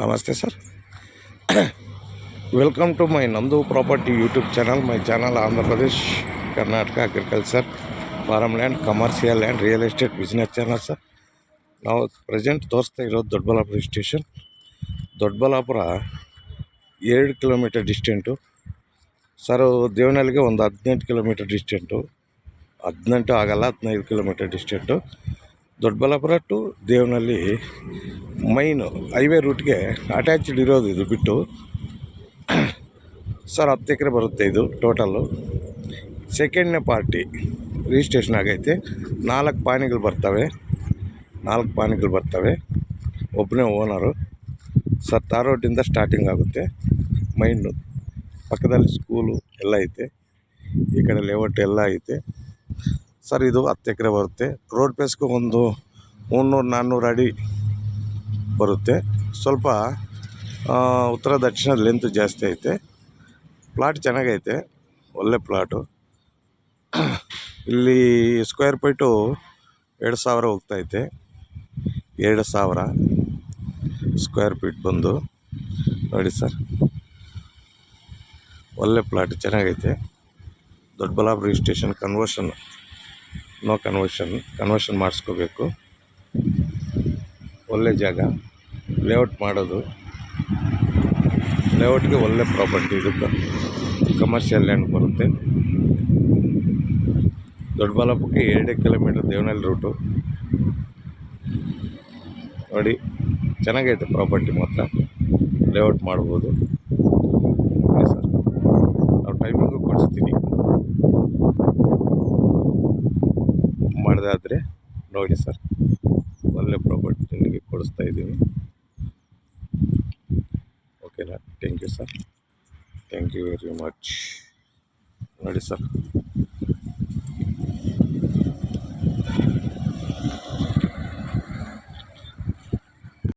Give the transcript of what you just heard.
ನಮಸ್ತೆ sir. Welcome to my ನಂದು property YouTube channel. My channel Andhra Pradesh Karnataka agriculture farm land commercial land real estate business channel sir. ನಾವು present ತೋರಿಸ್ತಾ ಇರೋದು Doddaballapur station. Doddaballapur 2 kilometre distance sir. ದೇವನಹಳ್ಳಿಗೆ ಒಂದು 18 kilometre distance, 18 ಆಗಲ್ಲ, 15 kilometre distance. Doddaballapur to Devanahalli main highway ರೂಟ್ಗೆ attached ಇರೋದು. ಇದು ಬಿಟ್ಟು ಸರ್ 10 ಎಕರೆ ಬರುತ್ತೆ ಇದು ಟೋಟಲ್ಲು. ಸೆಕೆಂಡ್ನೇ ಪಾರ್ಟಿ ರಿಜಿಸ್ಟ್ರೇಷನ್ ಆಗೈತೆ. 4 ಪಾಣಿಗಳು ಬರ್ತವೆ. ಒಬ್ಬನೇ ಓನರು ಸರ್. ತಾರ್ ರೋಡಿಂದ ಸ್ಟಾರ್ಟಿಂಗ್ ಆಗುತ್ತೆ. ಮೈನು ಪಕ್ಕದಲ್ಲಿ ಸ್ಕೂಲು ಎಲ್ಲ ಐತೆ, ಈ ಕಡೆ ಲೇಔಟ್ ಎಲ್ಲ ಐತೆ ಸರ್. ಇದು 10 ಎಕರೆ ಬರುತ್ತೆ. ರೋಡ್ ಪೇಸ್ಗೂ ಒಂದು 300-400 ಅಡಿ ಬರುತ್ತೆ. ಸ್ವಲ್ಪ ಉತ್ತರ ದಕ್ಷಿಣ ಲೆಂತ್ ಜಾಸ್ತಿ ಐತೆ. ಪ್ಲಾಟ್ ಚೆನ್ನಾಗೈತೆ, ಒಳ್ಳೆ ಪ್ಲಾಟು. ಇಲ್ಲಿ ಸ್ಕ್ವೇರ್ ಫೀಟು 2,000 ಹೋಗ್ತೈತೆ. 2,000 ಸ್ಕ್ವೇರ್ ಫೀಟ್ ಬಂದು ನೋಡಿ ಸರ್. ಒಳ್ಳೆ ಪ್ಲಾಟ್ ಚೆನ್ನಾಗೈತೆ. ದೊಡ್ಡಬಳ್ಳಾಪುರ ರಿಜಿಸ್ಟ್ರೇಷನ್ ಕನ್ವರ್ಷನ್ ಮಾಡಿಸ್ಕೋಬೇಕು. ಒಳ್ಳೆ ಜಾಗ, ಲೇಔಟ್ ಮಾಡೋದು. ಲೇಔಟ್ಗೆ ಒಳ್ಳೆ ಪ್ರಾಪರ್ಟಿ. ಇದು ಕಮರ್ಷಿಯಲ್ ಲ್ಯಾಂಡ್ ಬರುತ್ತೆ. ದೊಡ್ಡಬಳ್ಳಾಪುರಕ್ಕೆ 2 ಕಿಲೋಮೀಟರ್ ದೇವನಹಳ್ಳಿ ರೂಟು. ನೋಡಿ ಚೆನ್ನಾಗೈತೆ ಪ್ರಾಪರ್ಟಿ ಮಾತ್ರ. ಲೇಔಟ್ ಮಾಡ್ಬೋದು ಸರ್. ನಾವು ಟೈಮಿಂಗು ಕೊಡಿಸ್ತೀನಿ, ಮಾಡಿದಾದರೆ ನೋಡಿ ಸರ್. ಒಳ್ಳೆ ಪ್ರಾಪರ್ಟಿ ನಿಮಗೆ ಕೊಡಿಸ್ತಾ ಇದ್ದೀನಿ. ಓಕೆನಾ? Thank you sir. Thank you very much. ನೋಡಿ ಸರ್.